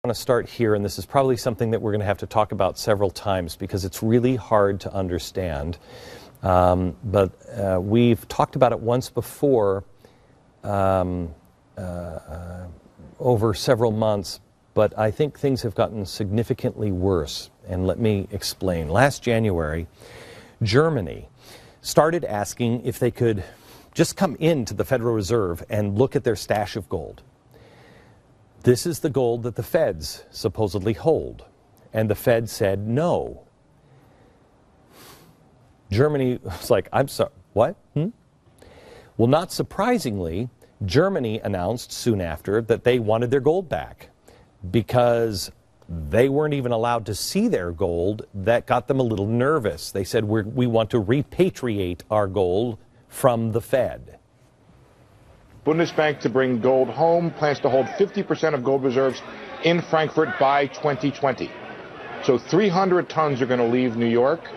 want to start here, and this is probably something that we're going to have to talk about several times because it's really hard to understand. But we've talked about it once before over several months, but I think things have gotten significantly worse. And let me explain. Last January, Germany started asking if they could just come into the Federal Reserve and look at their stash of gold. This is the gold that the feds supposedly hold. And the Fed said no. Germany was like, I'm sorry, what? Well, not surprisingly, Germany announced soon after that they wanted their gold back because they weren't even allowed to see their gold. That got them a little nervous. They said, we want to repatriate our gold from the Fed. Bundesbank to bring gold home, plans to hold 50% of gold reserves in Frankfurt by 2020. So 300 tons are going to leave New York,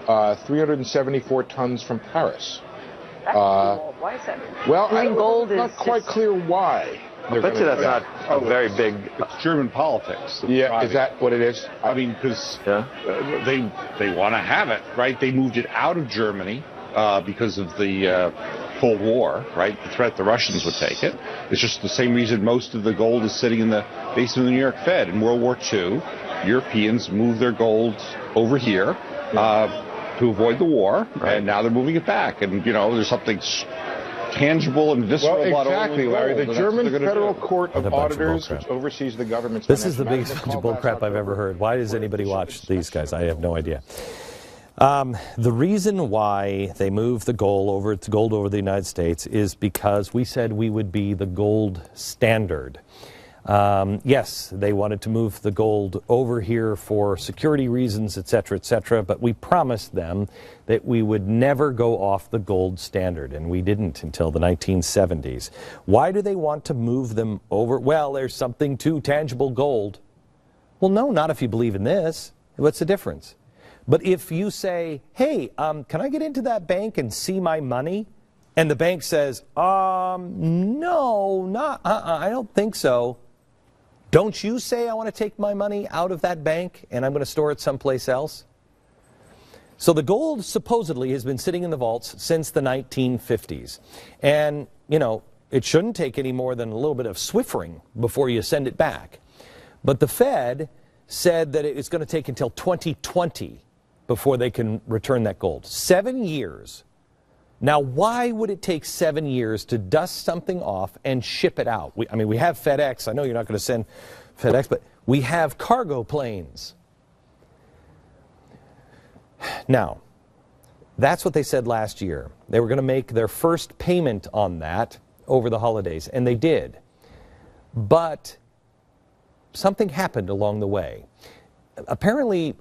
374 tons from Paris. That's cool. Why is that? Well, gold it's not quite clear why. I bet you that's not a very big... It's German politics. Yeah, is that what it is? I mean, because they want to have it, right? They moved it out of Germany because of the Cold War, right? The threat the Russians would take it. It's just the same reason most of the gold is sitting in the basement of the New York Fed. In World War II, Europeans moved their gold over here to avoid the war, and now they're moving it back. And, you know, there's something tangible and visceral about exactly, Larry. gold, the German Federal Court of Auditors, which oversees the government's... This is the biggest bunch of bullcrap I've ever heard. Why does anybody watch these guys? I have no idea. The reason why they moved the gold over the United States is because we said we would be the gold standard. Yes, they wanted to move the gold over here for security reasons, etc., but we promised them that we would never go off the gold standard, and we didn't until the 1970s. Why do they want to move them over? Well, there's something to tangible gold. Well, no, not if you believe in this. What's the difference? But if you say, hey, can I get into that bank and see my money? And the bank says, no, I don't think so. Don't you say I want to take my money out of that bank and I'm going to store it someplace else? So the gold supposedly has been sitting in the vaults since the 1950s. And, you know, it shouldn't take any more than a little bit of swiffering before you send it back. But the Fed said that it's going to take until 2020 before they can return that gold. 7 years. Now, why would it take 7 years to dust something off and ship it out? I mean, we have FedEx. I know you're not going to send FedEx, but we have cargo planes. Now, that's what they said last year. They were going to make their first payment on that over the holidays, and they did. But something happened along the way. Apparently,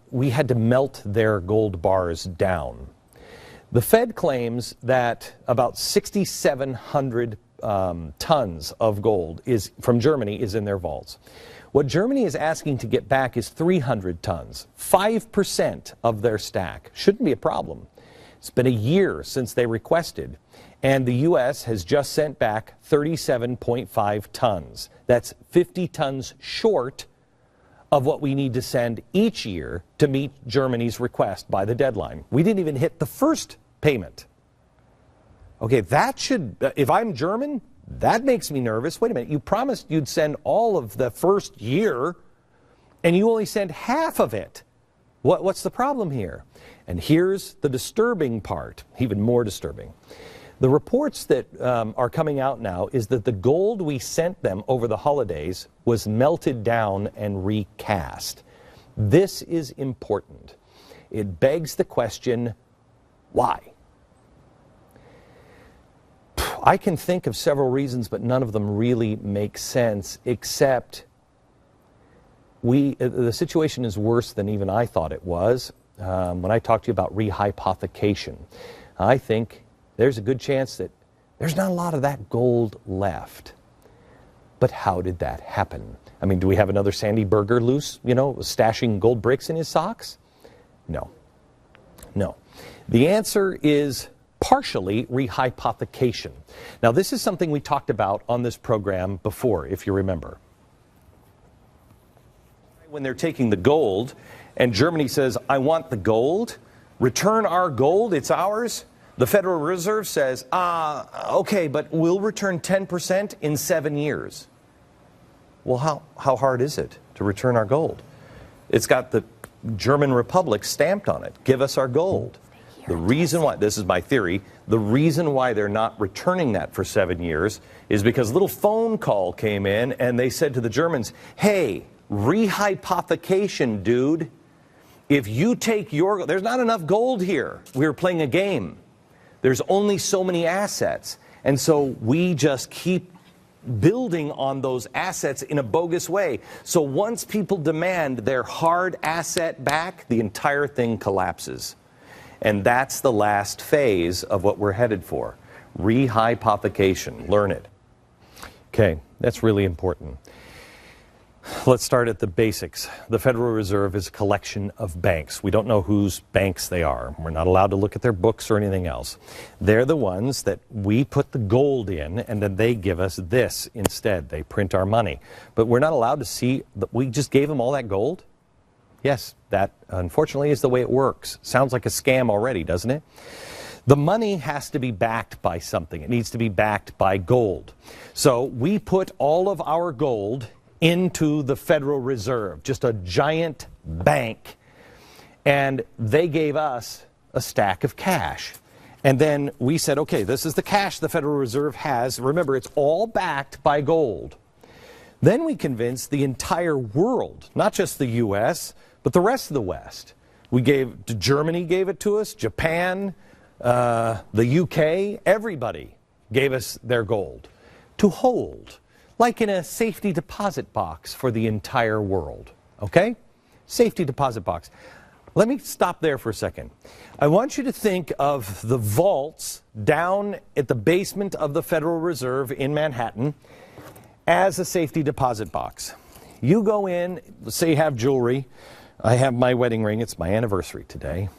we had to melt their gold bars down. The Fed claims that about 6,700 tons of gold from Germany is in their vaults. What Germany is asking to get back is 300 tons, 5% of their stack. Shouldn't be a problem. It's been a year since they requested, and the U.S. has just sent back 37.5 tons. That's 50 tons short of what we need to send each year to meet Germany's request by the deadline. We didn't even hit the first payment. Okay, that should, if I'm German, that makes me nervous. Wait a minute, you promised you'd send all of the first year, and you only sent half of it. What's the problem here? And here's the disturbing part, even more disturbing. The reports that are coming out now is that the gold we sent them over the holidays was melted down and recast. This is important. It begs the question, why? I can think of several reasons, but none of them really make sense, except the situation is worse than even I thought it was. When I talked to you about rehypothecation, I think there's a good chance that there's not a lot of that gold left. But how did that happen? I mean, do we have another Sandy Berger loose, stashing gold bricks in his socks? No. No. The answer is partially rehypothecation. Now, this is something we talked about on this program before, if you remember. When they're taking the gold and Germany says, I want the gold, return our gold, it's ours, the Federal Reserve says, okay, but we'll return 10% in 7 years. Well, how hard is it to return our gold? It's got the German Republic stamped on it. Give us our gold. The reason why, this is my theory, the reason why they're not returning that for 7 years is because a little phone call came in and they said to the Germans, hey, rehypothecation, dude. If you take your, there's not enough gold here. We're playing a game. There's only so many assets. And so we just keep building on those assets in a bogus way. So once people demand their hard asset back, the entire thing collapses. And that's the last phase of what we're headed for. Rehypothecation. Learn it. Okay, that's really important. Let's start at the basics. The Federal Reserve is a collection of banks. We don't know whose banks they are. We're not allowed to look at their books or anything else. They're the ones that we put the gold in, and then they give us this instead. They print our money. But we're not allowed to see that we just gave them all that gold? Yes, that unfortunately is the way it works. Sounds like a scam already, doesn't it? The money has to be backed by something. It needs to be backed by gold. So we put all of our gold into the Federal Reserve, just a giant bank. And they gave us a stack of cash. And then we said, okay, this is the cash the Federal Reserve has. Remember, it's all backed by gold. Then we convinced the entire world, not just the U.S., but the rest of the West. Germany gave it to us, Japan, the UK, everybody gave us their gold to hold, like in a safety deposit box for the entire world. Okay? Safety deposit box. Let me stop there for a second. I want you to think of the vaults down at the basement of the Federal Reserve in Manhattan as a safety deposit box. You go in, say you have jewelry. I have my wedding ring. It's my anniversary today.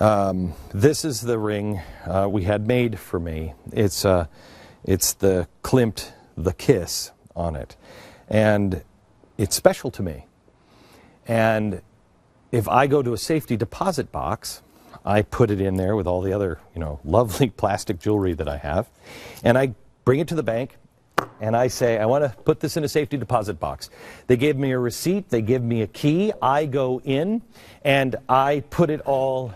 This is the ring we had made for me. It's the Klimt, the Kiss on it. And it's special to me. And if I go to a safety deposit box, I put it in there with all the other, lovely plastic jewelry that I have. And I bring it to the bank. And I say, I want to put this in a safety deposit box. They give me a receipt. They give me a key. I go in, and I put it all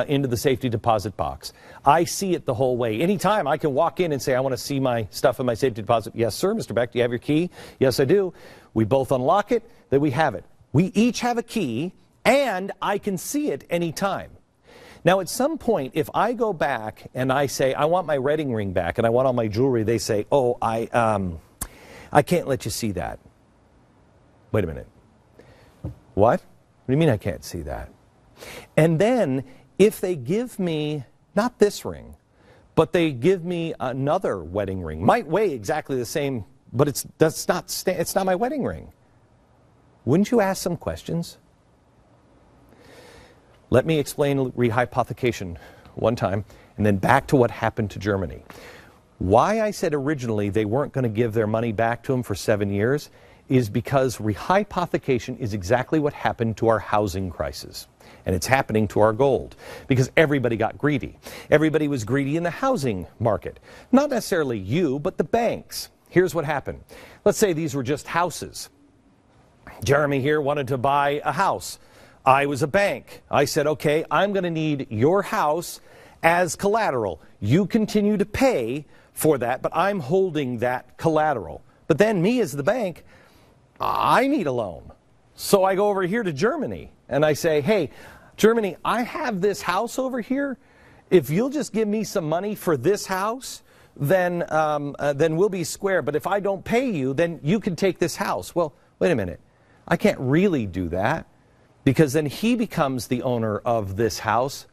into the safety deposit box. I see it the whole way. Anytime I can walk in and say, I want to see my stuff in my safety deposit. Yes, sir, Mr. Beck, do you have your key? Yes, I do. We both unlock it. Then we have it. We each have a key, and I can see it anytime. Now, at some point, if I go back and I say, I want my wedding ring back and I want all my jewelry, they say, oh, I can't let you see that. Wait a minute. What? What do you mean I can't see that? And then, if they give me, not this ring, but they give me another wedding ring, might weigh exactly the same, but it's not my wedding ring. Wouldn't you ask some questions? Let me explain rehypothecation one time, and then back to what happened to Germany. Why I said originally they weren't going to give their money back to them for 7 years is because rehypothecation is exactly what happened to our housing crisis. And it's happening to our gold because everybody got greedy. Everybody was greedy in the housing market. Not necessarily you, but the banks. Here's what happened. Let's say these were just houses. Jeremy here wanted to buy a house. I was a bank. I said, okay, I'm going to need your house as collateral. You continue to pay for that, but I'm holding that collateral. But then me as the bank, I need a loan. So I go over here to Germany and I say, hey, Germany, I have this house over here. If you'll just give me some money for this house, then we'll be square. But if I don't pay you, then you can take this house. Well, wait a minute. I can't really do that. Because then he becomes the owner of this house,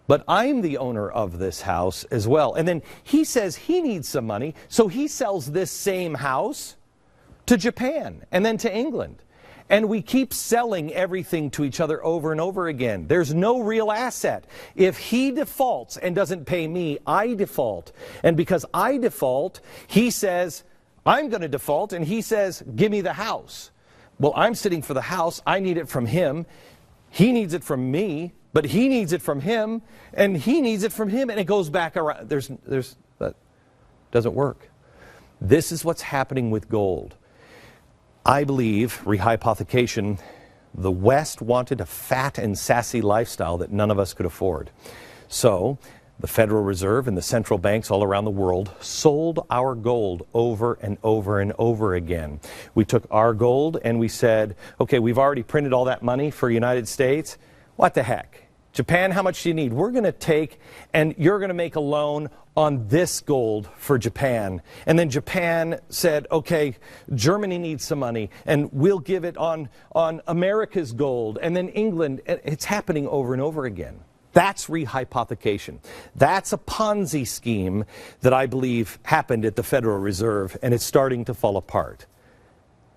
but I'm the owner of this house as well. And then he says he needs some money, so he sells this same house to Japan and then to England. And we keep selling everything to each other over and over again. There's no real asset. If he defaults and doesn't pay me, I default. And because I default, he says, I'm going to default, and he says, give me the house. well, I'm sitting for the house. I need it from him. He needs it from me, but he needs it from him, and he needs it from him, and it goes back around. That doesn't work. This is what's happening with gold. I believe, rehypothecation, the West wanted a fat and sassy lifestyle that none of us could afford. So the Federal Reserve and the central banks all around the world sold our gold over and over and over again. We took our gold and we said, okay, we've already printed all that money for the United States. What the heck? Japan, how much do you need? We're going to take, and you're going to make a loan on this gold for Japan. And then Japan said, okay, Germany needs some money, and we'll give it on America's gold. And then England, it's happening over and over again. That's rehypothecation. That's a Ponzi scheme that I believe happened at the Federal Reserve, and it's starting to fall apart.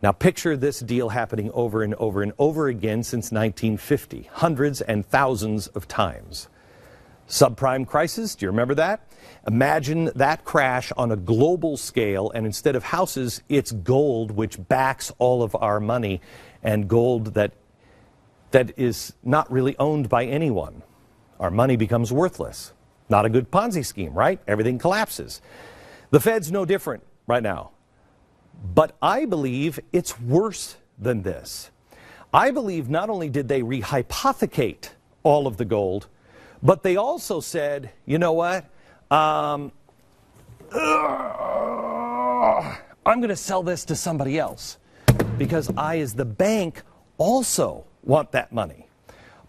Now picture this deal happening over and over and over again since 1950, hundreds and thousands of times. Subprime crisis, do you remember that? Imagine that crash on a global scale, and instead of houses, it's gold which backs all of our money, and gold that is not really owned by anyone. Our money becomes worthless. Not a good Ponzi scheme, right? Everything collapses. The Fed's no different right now. But I believe it's worse than this. I believe not only did they rehypothecate all of the gold, but they also said, you know what? I'm going to sell this to somebody else because I, as the bank, also want that money.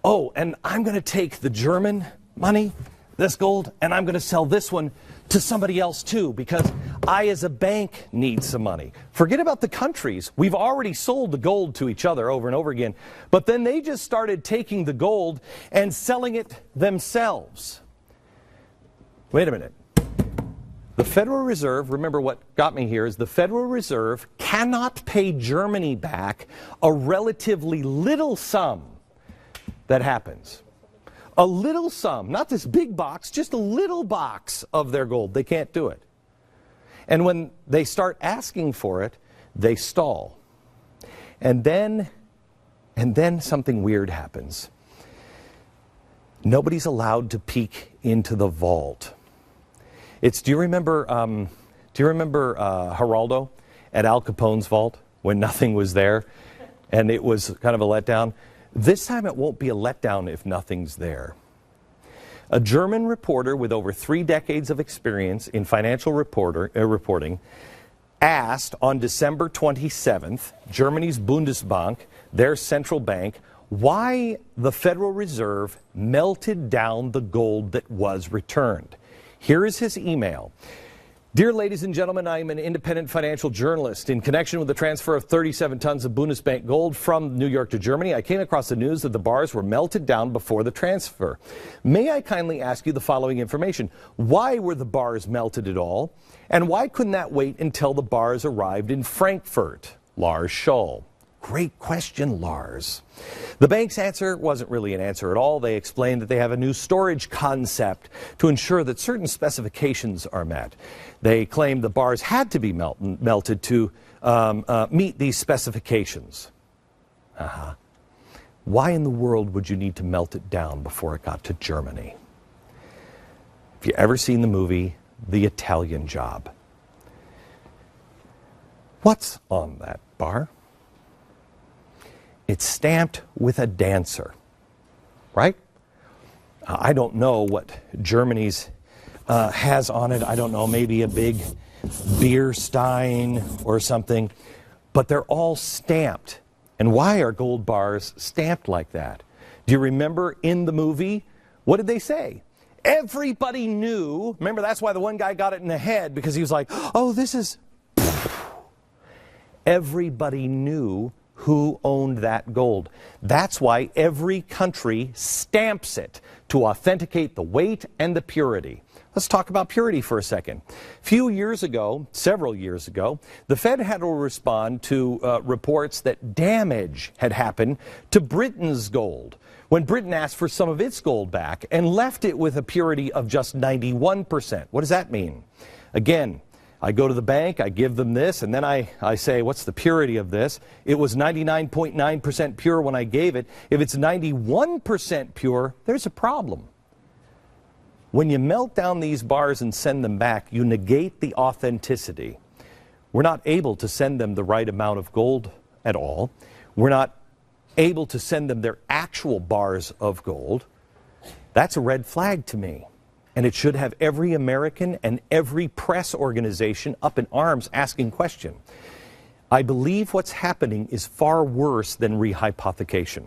Oh, and I'm going to take the German money, this gold, and I'm going to sell this one to somebody else too, because I as a bank need some money. Forget about the countries. We've already sold the gold to each other over and over again, but then they just started taking the gold and selling it themselves. Wait a minute. The Federal Reserve, remember what got me here, is the Federal Reserve cannot pay Germany back a relatively little sum that happens. A little sum, not this big box, just a little box of their gold. They can't do it. And when they start asking for it, they stall. And then something weird happens. Nobody's allowed to peek into the vault. Do you remember Geraldo at Al Capone's vault when nothing was there and it was kind of a letdown? This time it won't be a letdown if nothing's there. A German reporter with over 3 decades of experience in financial reporting asked on December 27th, Germany's Bundesbank, their central bank, why the Federal Reserve melted down the gold that was returned. Here is his email. Dear ladies and gentlemen, I am an independent financial journalist. In connection with the transfer of 37 tons of Bundesbank gold from New York to Germany, I came across the news that the bars were melted down before the transfer. May I kindly ask you the following information? Why were the bars melted at all? And why couldn't that wait until the bars arrived in Frankfurt? Lars Scholl. Great question, Lars. The bank's answer wasn't really an answer at all. They explained that they have a new storage concept to ensure that certain specifications are met. They claimed the bars had to be melted to meet these specifications. Why in the world would you need to melt it down before it got to Germany? If you've ever seen the movie The Italian Job, what's on that bar? It's stamped with a dancer, right? I don't know what Germany's has on it. I don't know, maybe a big beer stein or something. But they're all stamped. And why are gold bars stamped like that? Do you remember in the movie, what did they say? Everybody knew. Remember, that's why the one guy got it in the head, because he was like, oh, this is... Everybody knew who owned that gold. That's why every country stamps it to authenticate the weight and the purity. Let's talk about purity for a second. Several years ago, the Fed had to respond to reports that damage had happened to Britain's gold when Britain asked for some of its gold back and left it with a purity of just 91%. What does that mean? Again, I go to the bank, I give them this, and then I say, what's the purity of this? It was 99.9% pure when I gave it. If it's 91% pure, there's a problem. When you melt down these bars and send them back, you negate the authenticity. We're not able to send them the right amount of gold at all. We're not able to send them their actual bars of gold. That's a red flag to me. And it should have every American and every press organization up in arms asking question. I believe what's happening is far worse than rehypothecation.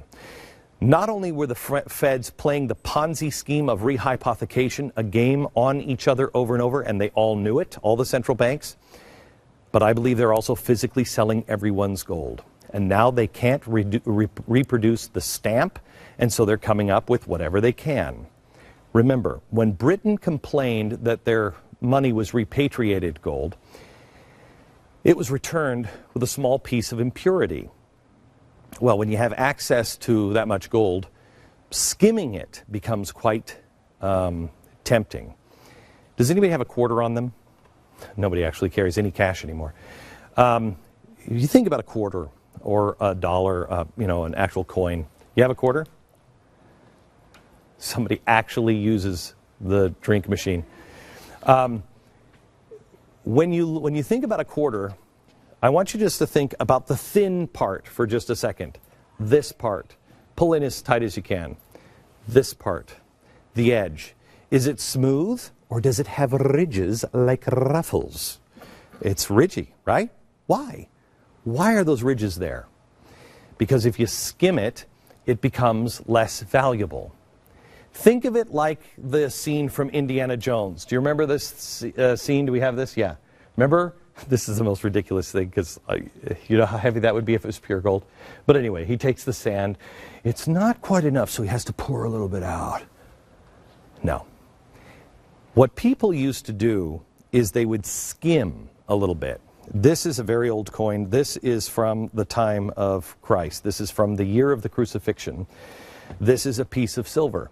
Not only were the feds playing the Ponzi scheme of rehypothecation, a game on each other over and over, and they all knew it, all the central banks, but I believe they're also physically selling everyone's gold. And now they can't reproduce the stamp, and so they're coming up with whatever they can. Remember, when Britain complained that their money was repatriated gold, it was returned with a small piece of impurity. Well, when you have access to that much gold, skimming it becomes quite tempting. Does anybody have a quarter on them? Nobody actually carries any cash anymore. You think about a quarter or a dollar, an actual coin. You have a quarter? Somebody actually uses the drink machine. When you think about a quarter, I want you just to think about the thin part for just a second. This part. Pull in as tight as you can. This part. The edge. Is it smooth or does it have ridges like ruffles? It's ridgy, right? Why? Why are those ridges there? Because if you skim it, it becomes less valuable. Think of it like the scene from Indiana Jones. Do you remember this scene? Do we have this? Yeah. Remember? This is the most ridiculous thing because you know how heavy that would be if it was pure gold. But anyway, he takes the sand. It's not quite enough, so he has to pour a little bit out. No. What people used to do is they would skim a little bit. This is a very old coin. This is from the time of Christ. This is from the year of the crucifixion. This is a piece of silver.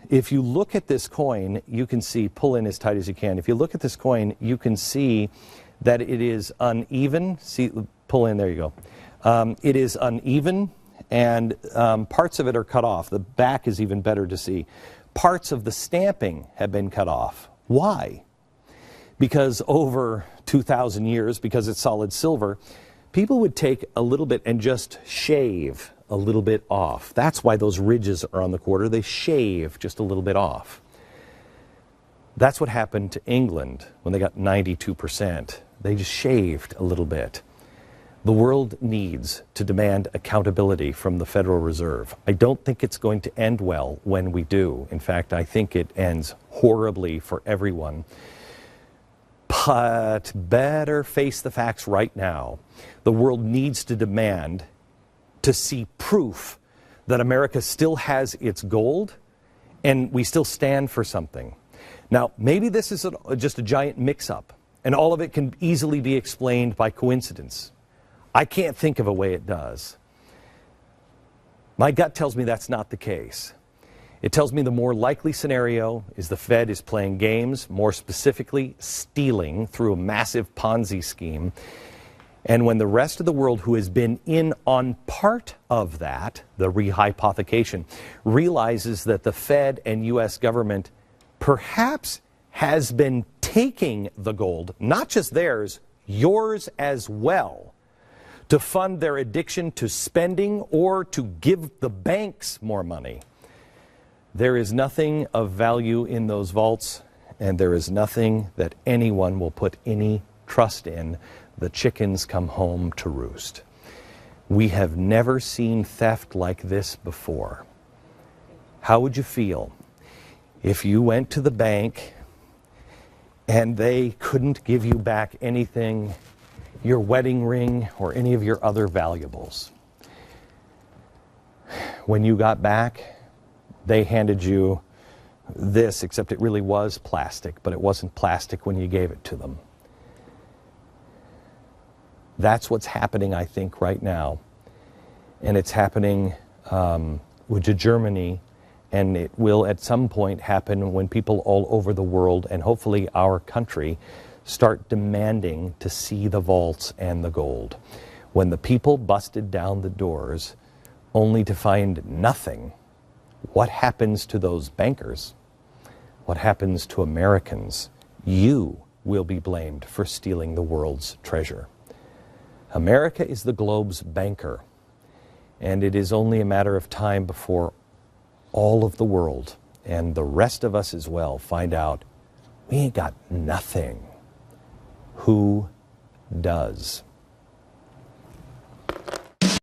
If you look at this coin, you can see, pull in as tight as you can. If you look at this coin, you can see that it is uneven. See, pull in, there you go. It is uneven, and parts of it are cut off. The back is even better to see. Parts of the stamping have been cut off. Why? Because over 2,000 years, because it's solid silver, people would take a little bit and just shave a little bit off. That's why those ridges are on the quarter. They shave just a little bit off. That's what happened to England when they got 92%. They just shaved a little bit. The world needs to demand accountability from the Federal Reserve. I don't think it's going to end well when we do. In fact, I think it ends horribly for everyone. But better face the facts right now. The world needs to demand to see proof that America still has its gold and we still stand for something. Now, maybe this is just a giant mix-up and all of it can easily be explained by coincidence. I can't think of a way it does. My gut tells me that's not the case. It tells me the more likely scenario is the Fed is playing games, more specifically stealing through a massive Ponzi scheme. And when the rest of the world who has been in on part of that, the rehypothecation, realizes that the Fed and U.S. government perhaps has been taking the gold, not just theirs, yours as well, to fund their addiction to spending or to give the banks more money. There is nothing of value in those vaults, and there is nothing that anyone will put any trust in. The chickens come home to roost. We have never seen theft like this before. How would you feel if you went to the bank and they couldn't give you back anything, your wedding ring or any of your other valuables? When you got back, they handed you this, except it really was plastic, but it wasn't plastic when you gave it to them. That's what's happening, I think, right now. And it's happening to Germany And it will at some point happen when people all over the world, and hopefully our country, start demanding to see the vaults and the gold. When the people busted down the doors only to find nothing, what happens to those bankers? What happens to Americans? You will be blamed for stealing the world's treasure. America is the globe's banker, and it is only a matter of time before all of the world, and the rest of us as well, find out we ain't got nothing. Who does?